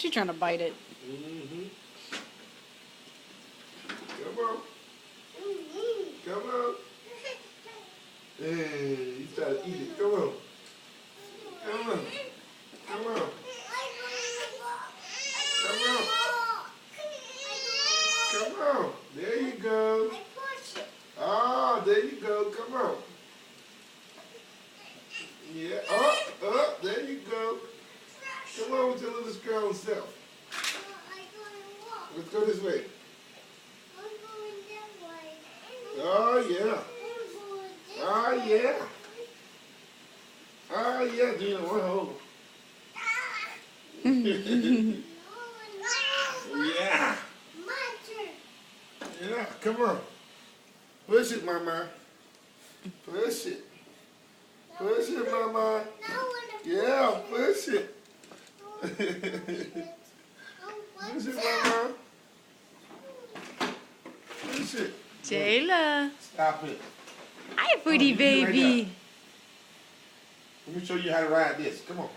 She's trying to bite it. Mm-hmm. Come on. Come on. Hey, he's trying to eat it. Come on. Come on. Come on. Come on. Come on. There you go. Oh, there you go. Come on. Yeah. Up. There you go. Come on with your little strong self. Let's go this way. Oh, yeah. Oh, yeah. Oh, yeah, Gina. One hold. Yeah. Yeah, come on. Push it, Mama. Push it. Push it, Mama. Yeah, push it. Push it, Mama. Push it. Jayla. Stop it. Hi, pretty baby. Let me show you how to ride this. Come on.